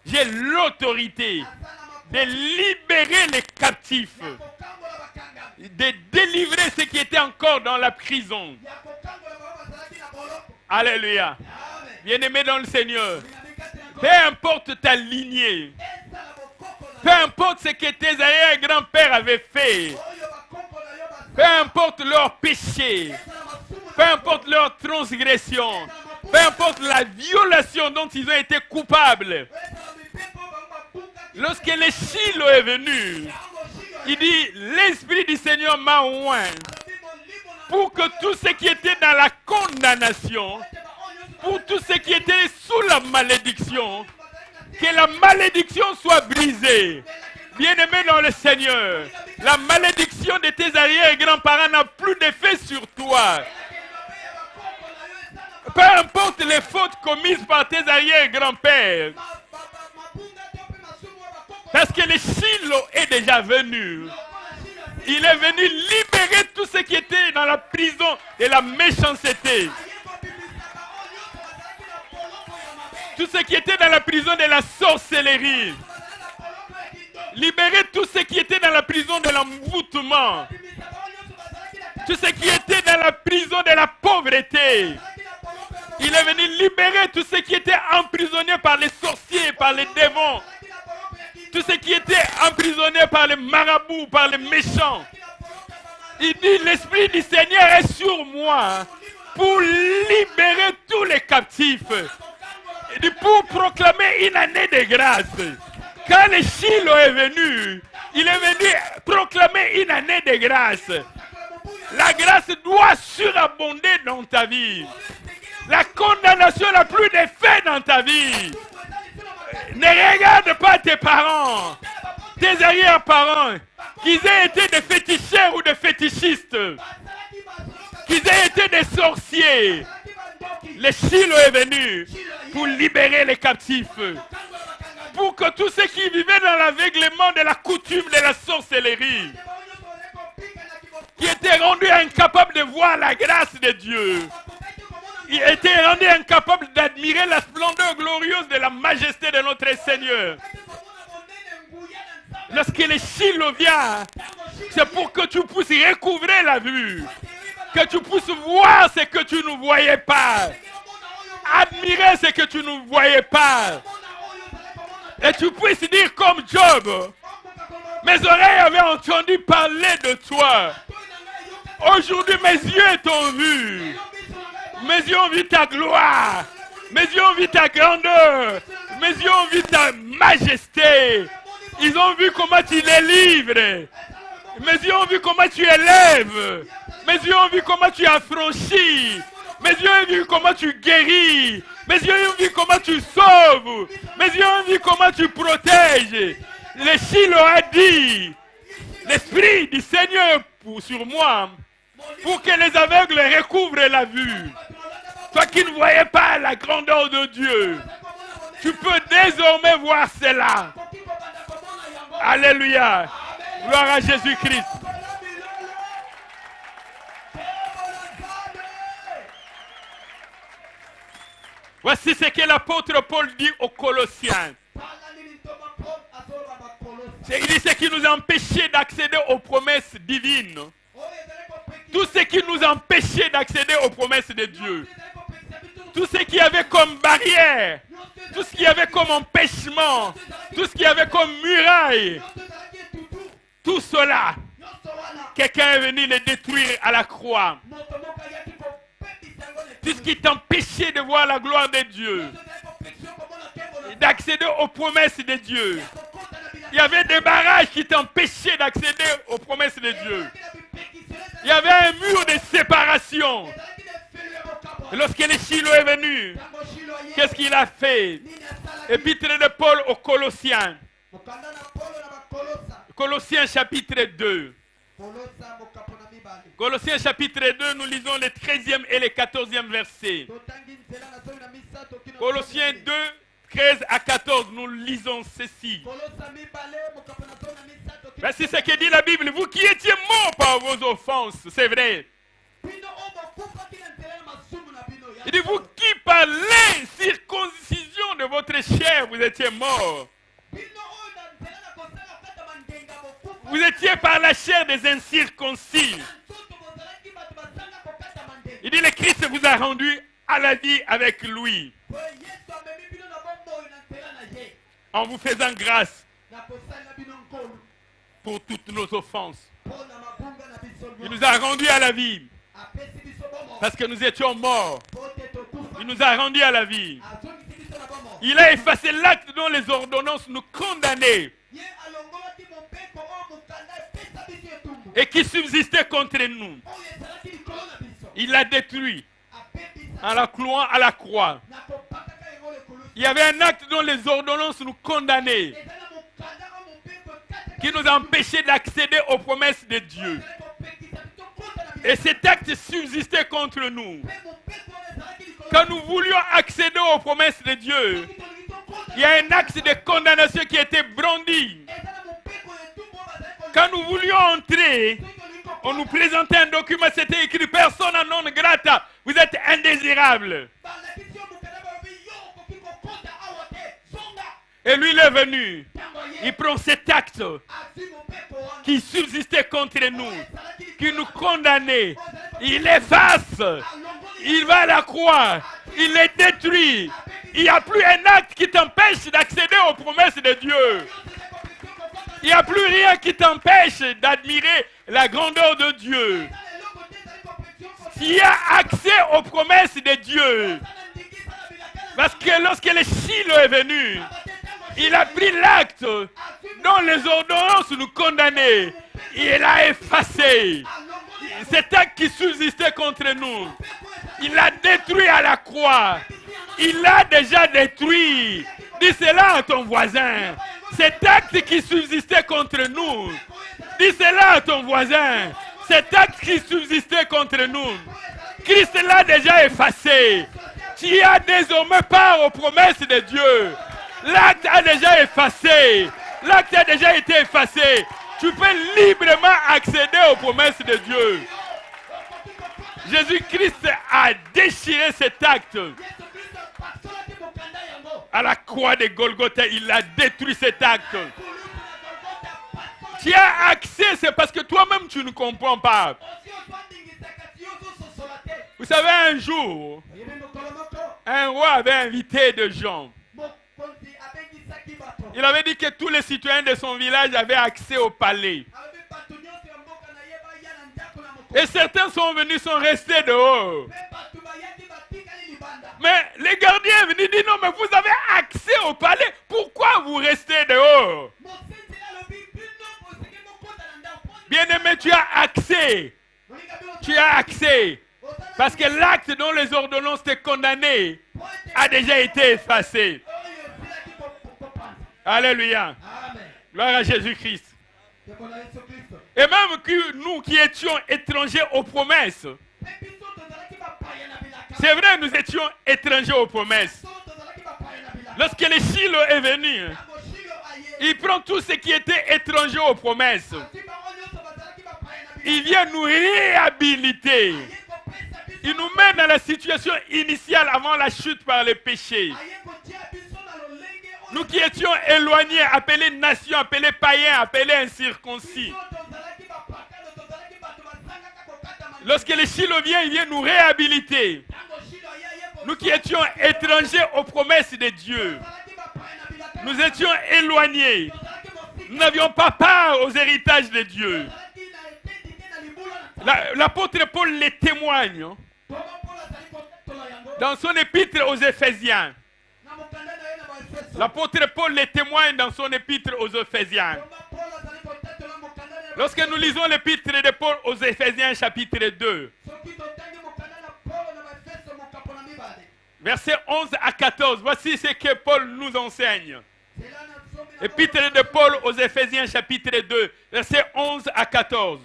j'ai l'autorité naza na de makoki libérer les captifs, ya kokangola bakangami de délivrer ceux qui étaient encore dans la prison. ya kokangola bao bazalaki na boloko. Alléluia. Amen. Bien-aimé dans le Seigneur, Binamikati na nkolo. peu importe ta lignée, Ezala bokoko na peu importe ce que tes arrière-grands-pères avaient fait, oyo bakoko na yo peu basala. importe leurs péchés, Ezala masumu peu importe leur transgression, peu importe la violation dont ils ont été coupables. Lorsque le Shiloh est venu, il dit, l'Esprit du Seigneur m'a oint pour que tout ce qui était dans la condamnation, pour tout ce qui était sous la malédiction, que la malédiction soit brisée. Bien-aimé dans le Seigneur, la malédiction de tes arrière-grands-parents n'a plus d'effet sur toi. Peu importe les fautes commises par tes arrière-grands-pères, parce que le Shiloh est déjà venu. Il est venu libérer tout ce qui était dans la prison de la méchanceté. Tout ce qui était dans la prison de la sorcellerie. Libérer tout ce qui était dans la prison de l'envoûtement. Tout ce qui était dans la prison de la pauvreté. Il est venu libérer tout ce qui était emprisonné par les sorciers, par les démons. Tout ce qui était emprisonné par les marabouts, par les méchants. Il dit, l'Esprit du Seigneur est sur moi pour libérer tous les captifs. Il dit, pour proclamer une année de grâce. Quand le Shiloh est venu, il est venu proclamer une année de grâce. La grâce doit surabonder dans ta vie. La condamnation n'a plus d'effet dans ta vie. Ne regarde pas tes parents, tes arrière-parents, qu'ils aient été des féticheurs ou des fétichistes, qu'ils aient été des sorciers. Le Shiloh est venu pour libérer les captifs, pour que tous ceux qui vivaient dans l'aveuglement de la coutume de la sorcellerie, qui étaient rendus incapables de voir la grâce de Dieu, ils étaient rendus incapables d'admirer la splendeur glorieuse de la majesté de notre Seigneur. Lorsque le Shiloh vient, c'est pour que tu puisses recouvrer la vue, que tu puisses voir ce que tu ne voyais pas, admirer ce que tu ne voyais pas, et tu puisses dire comme Job, mes oreilles avaient entendu parler de toi, aujourd'hui mes yeux t'ont vu. Mes yeux ont vu ta gloire. Mes yeux ont vu ta grandeur. Mes yeux ont vu ta majesté. Ils ont vu comment tu les livres. Mes yeux ont vu comment tu élèves. Mes yeux ont vu comment tu affranchis. Mes yeux ont vu comment tu guéris. Mes yeux ont vu comment tu sauves. Mes yeux ont vu comment tu protèges. Le Shiloh a dit, l'Esprit du Seigneur sur moi, pour que les aveugles recouvrent la vue. Toi qui ne voyais pas la grandeur de Dieu, tu peux désormais voir cela. Alléluia. Gloire à Jésus-Christ. Voici ce que l'apôtre Paul dit aux Colossiens. Il dit ce qui nous a empêchés d'accéder aux promesses divines. Tout ce qui nous empêchait d'accéder aux promesses de Dieu. Tout ce qui avait comme barrière. Tout ce qui avait comme empêchement. Tout ce qui avait comme muraille. Tout cela. Quelqu'un est venu le détruire à la croix. Tout ce qui t'empêchait de voir la gloire de Dieu. D'accéder aux promesses de Dieu. Il y avait des barrages qui t'empêchaient d'accéder aux promesses de Dieu. Il y avait un mur de séparation. Et lorsque le Shiloh est venu, qu'est-ce qu'il a fait? Épître de Paul aux Colossiens. Colossiens chapitre 2. Colossiens chapitre 2, nous lisons les 13e et les 14e versets. Colossiens 2, 13 à 14, nous lisons ceci. Voici ce que dit la Bible. Vous qui étiez morts par vos offenses, c'est vrai. Il dit, vous qui par l'incirconcision de votre chair, vous étiez morts. Vous étiez par la chair des incirconcis. Il dit, le Christ vous a rendu à la vie avec lui. En vous faisant grâce pour toutes nos offenses. Il nous a rendu à la vie. Parce que nous étions morts. po te tokufa Il nous a rendus à la vie. azongisi biso na bomoi. Il a effacé l'acte dont les ordonnances nous condamnaient Ye alongolaki mobeko oyo mokanda epesa biso etumbu et qui subsistaient contre nous. oyo ezalaki likolo na biso Il l'a détruit apebisa en la clouant à la croix. na kopakaka yango lekolo. Il y avait un acte dont les ordonnances nous condamnaient, Eza na mokanda oyo mobeko ekataka qui nous empêchait d'accéder aux promesses de Dieu. ezalaki kopekisa biso kota na Et biso cet acte subsistait contre nous. mpe mobeko oyo ezalaki likolo. Quand nous voulions accéder aux promesses de Dieu, Soki tolingi tokota il y a un acte de condamnation qui était brandi. eza na mobeko oyo etumbu oyo bazali kolinga. Quand nous voulions entrer, Soki tolingi kokota, on nous présentait un document, c'était écrit persona non grata. Vous êtes indésirable. balakisi yo mokanda balobi yo okoki kokota awa te zonga. Et lui, il est venu. Ntango ye Il prend cet acte azwi mobeko wana qui subsistait contre nous, oyo ezalaki likolo qui nous na biso. condamnait. Il efface. Alongoli Il va à la croix. Il les détruit. Il n'y a plus un acte qui t'empêche d'accéder aux promesses de Dieu. Il n'y a plus rien qui t'empêche d'admirer la grandeur de Dieu. Tu as accès aux promesses de Dieu. Parce que lorsque le Shiloh est venu, il a pris l'acte dont les ordonnances nous condamnaient. Il a effacé cet acte qui subsistait contre nous. Il l'a détruit à la croix. Il l'a déjà détruit. Dis cela à ton voisin. Cet acte qui subsistait contre nous. Dis cela à ton voisin. Cet acte qui subsistait contre nous. Christ l'a déjà effacé. Tu as désormais part aux promesses de Dieu. L'acte a déjà effacé. L'acte a déjà été effacé. Tu peux librement accéder aux promesses de Dieu. Jésus-Christ a déchiré cet acte. À la croix de Golgotha, il a détruit cet acte. Tu as accès, c'est parce que toi-même tu ne comprends pas. Vous savez, un jour, un roi avait invité des gens. Il avait dit que tous les citoyens de son village avaient accès au palais. Et certains sont venus, sont restés dehors. Mais les gardiens venaient dire non, mais vous avez accès au palais. Pourquoi vous restez dehors? Bien-aimé, tu as accès. Tu as accès. Parce que l'acte dont les ordonnances te condamnaient a déjà été effacé. Alléluia. Gloire à Jésus-Christ. Et même que nous qui étions étrangers aux promesses, c'est vrai, nous étions étrangers aux promesses. Lorsque le Shiloh est venu, il prend tout ce qui était étranger aux promesses. Il vient nous réhabiliter. Il nous met dans la situation initiale avant la chute par le péché. Nous qui étions éloignés, appelés nations, appelés païens, appelés incirconcis. Lorsque le Shiloh vient, il vient nous réhabiliter. Nous qui étions étrangers aux promesses de Dieu. Nous étions éloignés. Nous n'avions pas part aux héritages de Dieu. L'apôtre Paul les témoigne dans son épître aux Éphésiens. L'apôtre Paul les témoigne dans son épître aux Éphésiens. Lorsque nous lisons l'épître de Paul aux Éphésiens chapitre 2, versets 11 à 14, voici ce que Paul nous enseigne. Épître de Paul aux Éphésiens chapitre 2, versets 11 à 14.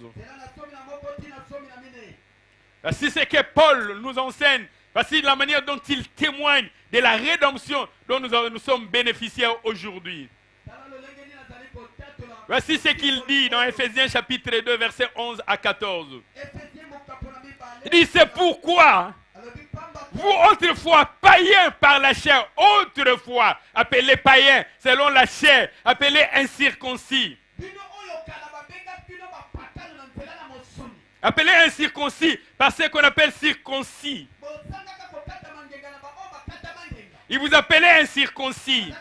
Voici ce que Paul nous enseigne. Voici la manière dont il témoigne de la rédemption dont nous sommes bénéficiaires aujourd'hui. Voici ce qu'il dit dans Éphésiens chapitre 2, versets 11 à 14. Il dit, c'est pourquoi vous autrefois païens par la chair, autrefois appelés païens selon la chair, appelés incirconcis. Appelés incirconcis par ce qu'on appelle circoncis. Il vous appelait incirconcis.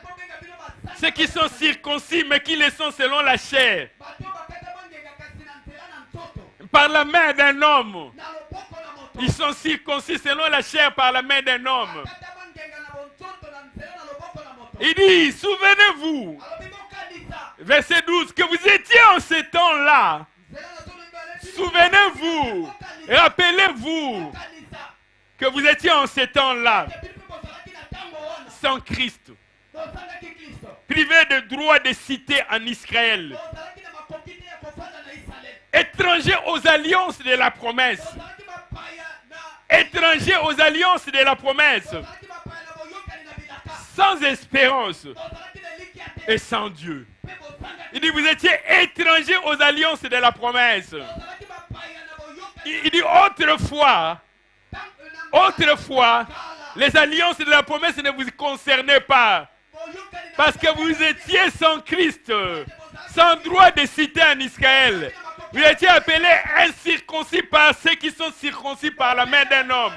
Ceux qui sont circoncis mais qui le sont selon la chair. Par la main d'un homme. Ils sont circoncis selon la chair par la main d'un homme. Il dit, souvenez-vous, verset 12, que vous étiez en ce temps-là. Souvenez-vous, rappelez-vous que vous étiez en ce temps-là sans Christ, privé de droit de cité en Israël, étranger aux alliances de la promesse, étranger aux alliances de la promesse, sans espérance et sans Dieu. Il dit, vous étiez étrangers aux alliances de la promesse. Il dit, autrefois, les alliances de la promesse ne vous concernaient pas. Parce que vous étiez sans Christ, sans droit de cité en Israël. Vous étiez appelés incirconcis par ceux qui sont circoncis par la main d'un homme.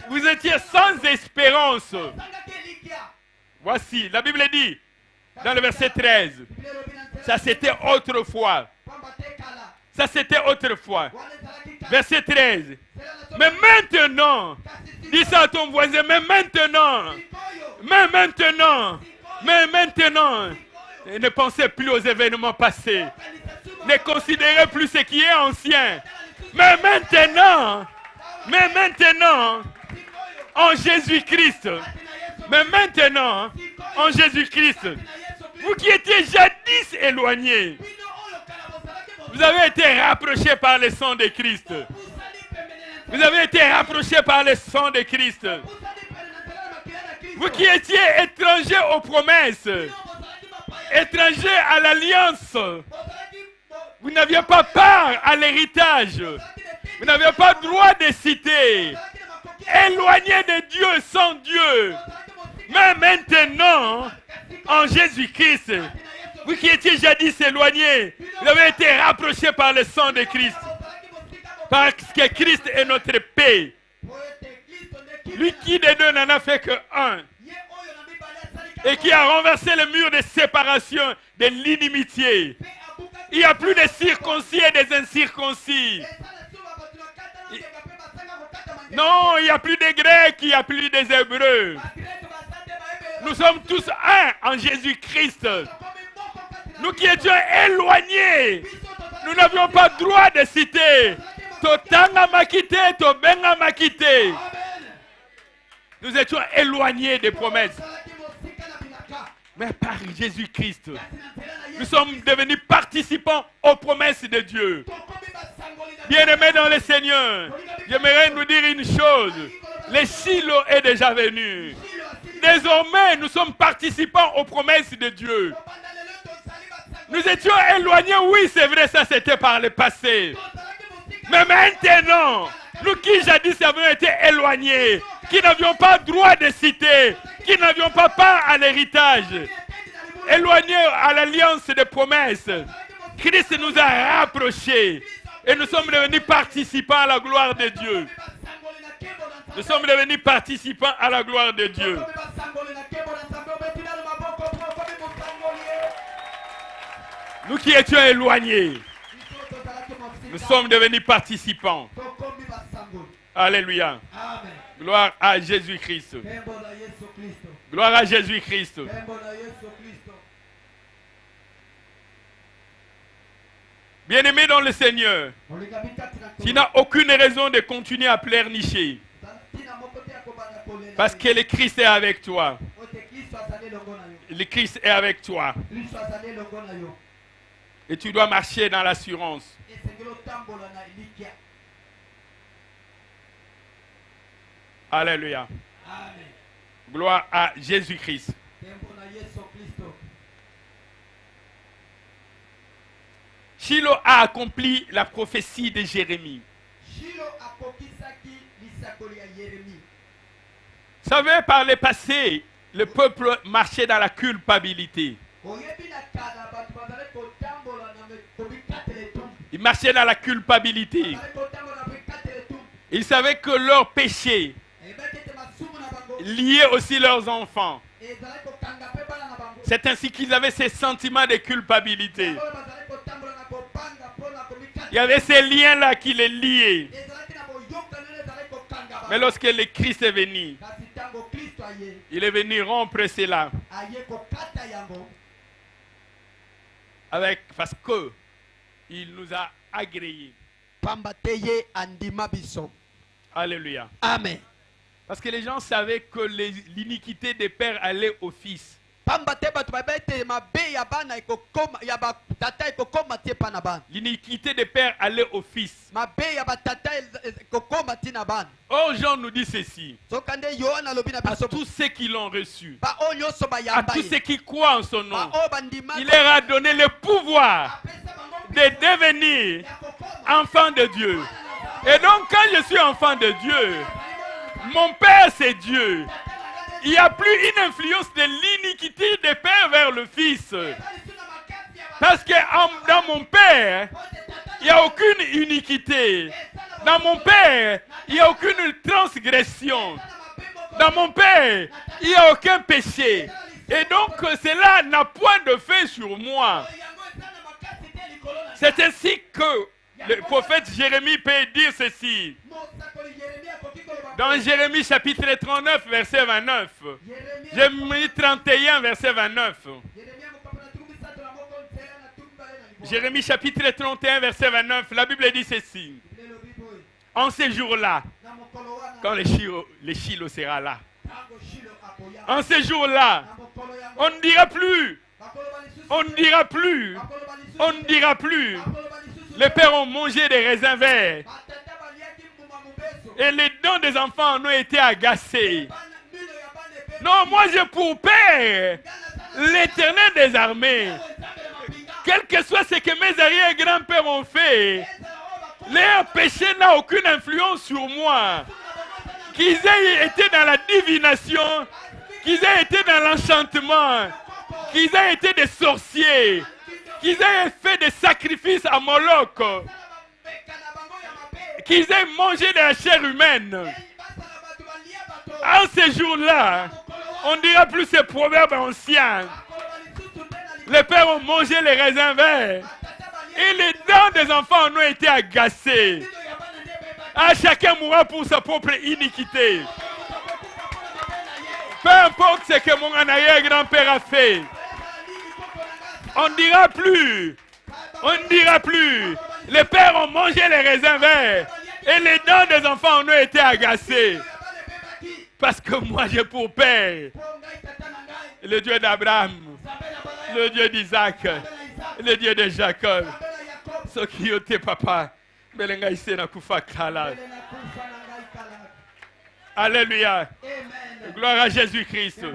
Vous étiez sans espérance. Voici, la Bible dit, dans le verset 13, ça c'était autrefois. Ça c'était autrefois. Verset 13. Mais maintenant, dis ça à ton voisin, mais maintenant, ne pensez plus aux événements passés. Ne considérez plus ce qui est ancien. Mais maintenant, en Jésus-Christ, en Jésus-Christ, vous qui étiez jadis éloignés, vous avez été rapprochés par le sang de Christ. Vous avez été rapprochés par le sang de Christ. Vous qui étiez étrangers aux promesses, étrangers à l'alliance, vous n'aviez pas part à l'héritage. Vous n'aviez pas droit de citer. Éloignés de Dieu, sans Dieu. Mais maintenant, en Jésus-Christ, vous qui étiez jadis éloignés, vous avez été rapprochés par le sang de Christ. Parce que Christ est notre paix. Lui qui des deux n'en a fait qu'un. Et qui a renversé le mur de séparation de l'inimitié. Il n'y a plus de circoncis et des incirconcis. Non, il n'y a plus de Grecs, il n'y a plus des Hébreux. Nous sommes tous un en Jésus-Christ. Nous qui étions éloignés, nous n'avions pas droit de citer. Totanga makite, tobenga makite. Nous étions éloignés des promesses. Mais par Jésus-Christ, nous sommes devenus participants aux promesses de Dieu. Bien-aimés dans le Seigneur, j'aimerais nous dire une chose. Le Shiloh est déjà venu. Désormais, nous sommes participants aux promesses de Dieu. Nous étions éloignés, oui, c'est vrai, ça c'était par le passé. Mais maintenant, nous qui jadis avions été éloignés, qui n'avions pas droit de citer, qui n'avions pas part à l'héritage, éloignés à l'alliance des promesses, Christ nous a rapprochés et nous sommes devenus participants à la gloire de Dieu. Nous sommes devenus participants à la gloire de Dieu. Nous qui étions éloignés, nous sommes devenus participants. Alléluia. Gloire à Jésus-Christ. Gloire à Jésus-Christ. Bien-aimé dans le Seigneur, tu n'as aucune raison de continuer à pleurnicher. Parce que le Christ est avec toi. Le Christ est avec toi. Et tu dois marcher dans l'assurance. Alléluia. Gloire à Jésus-Christ. Shiloh a accompli la prophétie de Jérémie. Vous savez, par le passé, le peuple marchait dans la culpabilité. Ils marchaient dans la culpabilité. Ils savaient que leur péché liait aussi leurs enfants. C'est ainsi qu'ils avaient ces sentiments de culpabilité. Il y avait ces liens-là qui les liaient. Mais lorsque le Christ est venu, kasi ntango Kristo aye il est venu rompre cela aye kokata yango parce que il nous a agréés. pamba te ye andima biso. Alléluia. Amen. Parce que les gens savaient que l'iniquité des pères allait au fils. Pamba te bato babete mabe ya bana ekokoma ya batata ekokoma tie pa na bana. L'iniquité des pères allait au fils. Mabe ya batata ekokoma ti na bana. Or Jean nous dit ceci. Sokande Yohana lobi na À biso tous ceux qui l'ont reçu, ba o nyonso ba à yamba tous ye. ceux qui croient en son nom, Ba o bandima il leur a donné le pouvoir de devenir enfants de Dieu. Et donc quand je suis enfant de Dieu, mon Père c'est Dieu. Il n'y a plus une influence de l'iniquité des pères vers le fils. Parce que dans mon Père, il n'y a aucune iniquité. Dans mon Père, il n'y a aucune transgression. Dans mon Père, il n'y a aucun péché. Et donc cela n'a point de fait sur moi. C'est ainsi que le prophète Jérémie peut dire ceci. Dans Jérémie chapitre 39, verset 29. Jérémie 31, verset 29. Jérémie chapitre 31, verset 29. La Bible dit ceci. En ces jours-là, quand le Shiloh sera là, en ces jours-là, on ne dira plus, on ne dira plus, on ne dira plus. Les pères ont mangé des raisins verts. Et les dents des enfants en ont été agacées. Non, moi j'ai pour père l'Éternel des armées. Quel que soit ce que mes arrière-grands-pères ont fait, leur péché n'a aucune influence sur moi. Qu'ils aient été dans la divination, qu'ils aient été dans l'enchantement, qu'ils aient été des sorciers, qu'ils aient fait des sacrifices à Moloch, qu'ils aient mangé de la chair humaine. En ces jours-là, on ne dira plus ces proverbes anciens. Les pères ont mangé les raisins verts et les dents des enfants en ont été agacées. À chacun mourra pour sa propre iniquité. Peu importe ce que mon arrière-grand-père a fait, on ne dira plus. On ne dira plus. Les pères ont mangé les raisins verts et les dents des enfants en ont été agacées. Parce que moi j'ai pour père le Dieu d'Abraham, le Dieu d'Isaac, le Dieu de Jacob. Ce qui était papa. Alléluia. Gloire à Jésus-Christ.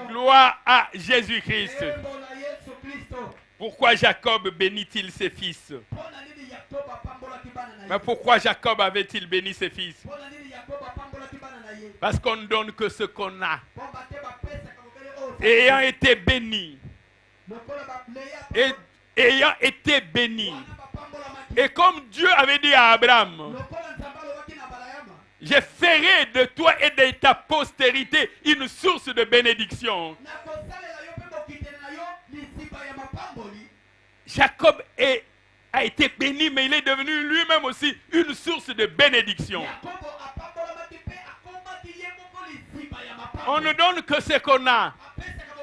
Gloire à Jésus-Christ. Pourquoi Jacob bénit-il ses fils? Mais pourquoi Jacob avait-il béni ses fils? Parce qu'on ne donne que ce qu'on a. Ayant été béni. Ayant été béni. Et comme Dieu avait dit à Abraham, je ferai de toi et de ta postérité une source de bénédiction. Jacob a été béni, mais il est devenu lui-même aussi une source de bénédiction. On ne donne que ce qu'on a.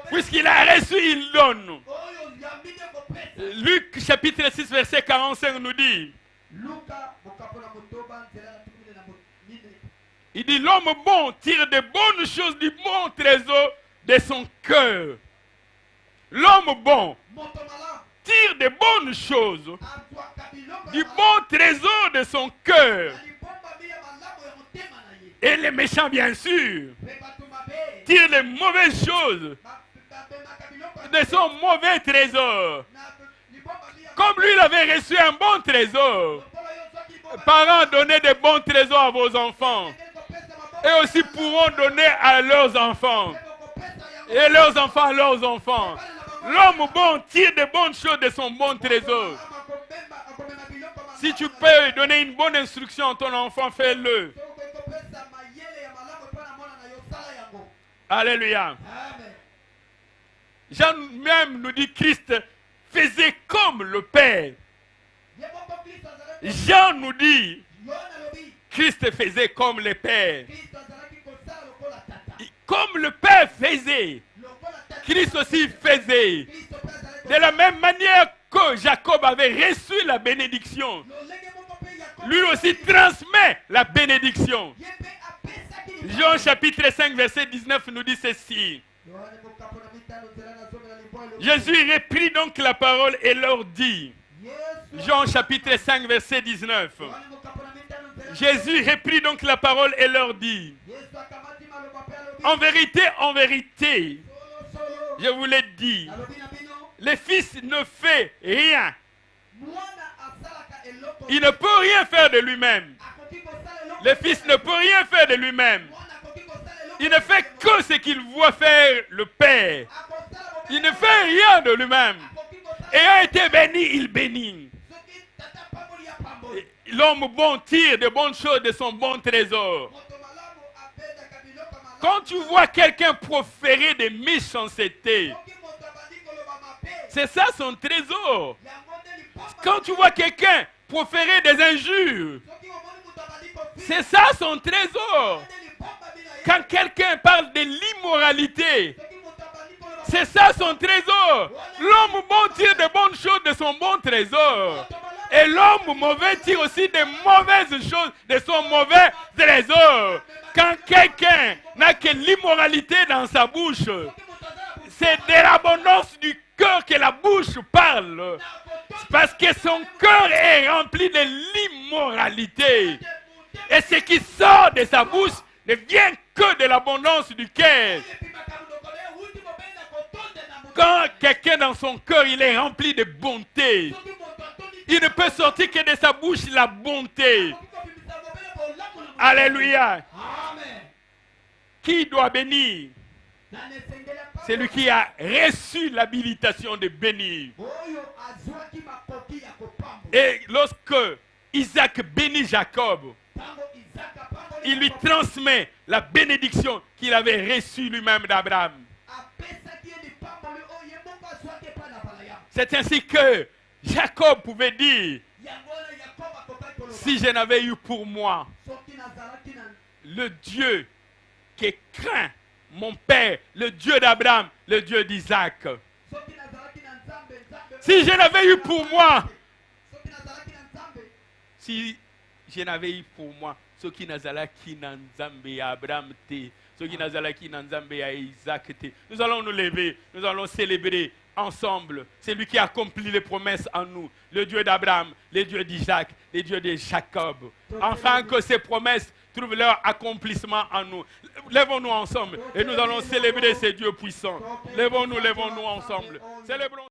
Puisqu'il a reçu, il donne. Luc chapitre 6, verset 45 nous dit, il dit, l'homme bon tire de bonnes choses du bon trésor de son cœur. L'homme bon tire de bonnes choses du bon trésor de son cœur. Et les méchants, bien sûr, tirent les mauvaises choses de son mauvais trésor. Comme lui, il avait reçu un bon trésor. Parents, donnez de bons trésors à vos enfants. Et aussi pourront donner à leurs enfants. Et leurs enfants à leurs enfants. L'homme bon tire de bonnes choses de son bon trésor. Si tu peux donner une bonne instruction à ton enfant, fais-le. Alléluia. Jean même nous dit Christ faisait comme le Père. Jean nous dit Christ faisait comme le Père. Kristo azalaki kosala lokola tata. Comme le Père faisait, Lokola tata. Christ aussi faisait. Kristo mpe azalaki De la même manière que Jacob avait reçu la bénédiction, lolenge moko mpe Yakobo lui aussi transmet la bénédiction. ye mpe apesaki likambo. Jean chapitre 5 verset 19 nous dit ceci. Yohane mokapo na mitano nzela na zomi na libwa elobi. Jésus reprit donc la parole et leur dit, Yesu. Jean chapitre 5 verset 19. Yohane mokapo na mitano nzela na Jésus reprit donc la parole et leur dit, Yesu akamati maloba mpe alobi. en vérité, Solo solo. je vous l'ai dit, Alobi na bino. le Fils ne fait rien. Mwana asalaka eloko. Il ne peut rien faire de lui-même. Akoki kosala eloko. Le Fils ne peut rien faire de lui-même. Mwana akoki kosala eloko. Il ne fait que ce qu'il voit faire le Père. Akosala bobe. Il ne fait rien de lui-même. Akoki kosala. Ayant été béni, il bénit. Soki tata pamboli ya pamboli. L'homme bon tire de bonnes choses de son bon trésor. Moto malamu abetaka biloko malamu. Quand tu vois quelqu'un proférer des méchancetés, Soki moto abandi koloba mabe. c'est ça son trésor. Yango nde lipamba. Quand tu vois quelqu'un proférer des injures, Soki omoni moto abandi kofi. c'est ça son trésor. Nde lipamba bina ye. Quand quelqu'un parle de l'immoralité, Soki moto abandi koloba. c'est ça son trésor. L'homme bon tire de bonnes choses de son bon trésor. Moto malamu. Et l'homme mauvais tire aussi de mauvaises choses de son mauvais trésor. Quand quelqu'un n'a que l'immoralité dans sa bouche, Soki moto azala bu- c'est de l'abondance du cœur que la bouche parle. na kotoka. Parce que son cœur est rempli de l'immoralité. Et ce qui sort de sa bouche ne vient que de l'abondance du cœur. Quand quelqu'un dans son cœur, il est rempli de bonté, il ne peut sortir que de sa bouche la bonté. Alléluia. Amen. Qui doit bénir? Celui qui a reçu l'habilitation de bénir. Et lorsque Isaac bénit Jacob, il lui transmet la bénédiction qu'il avait reçue lui-même d'Abraham. C'est ainsi que Jacob pouvait dire, si je n'avais eu pour moi le Dieu qui craint mon père, le Dieu d'Abraham, le Dieu d'Isaac. Si je n'avais eu pour moi, si je n'avais eu pour moi, ce qui nazalaki na Nzambe ya Abraham te, ce qui nazalaki na Nzambe ya Isaac te. Nous allons nous lever, nous allons célébrer ensemble. C'est lui qui accomplit les promesses en nous. Le Dieu d'Abraham, le Dieu d'Isaac, le Dieu de Jacob. Afin que ces promesses trouvent leur accomplissement en nous. Lèvons-nous ensemble et nous allons célébrer ces dieux puissants. Lèvons-nous ensemble. Célébrons.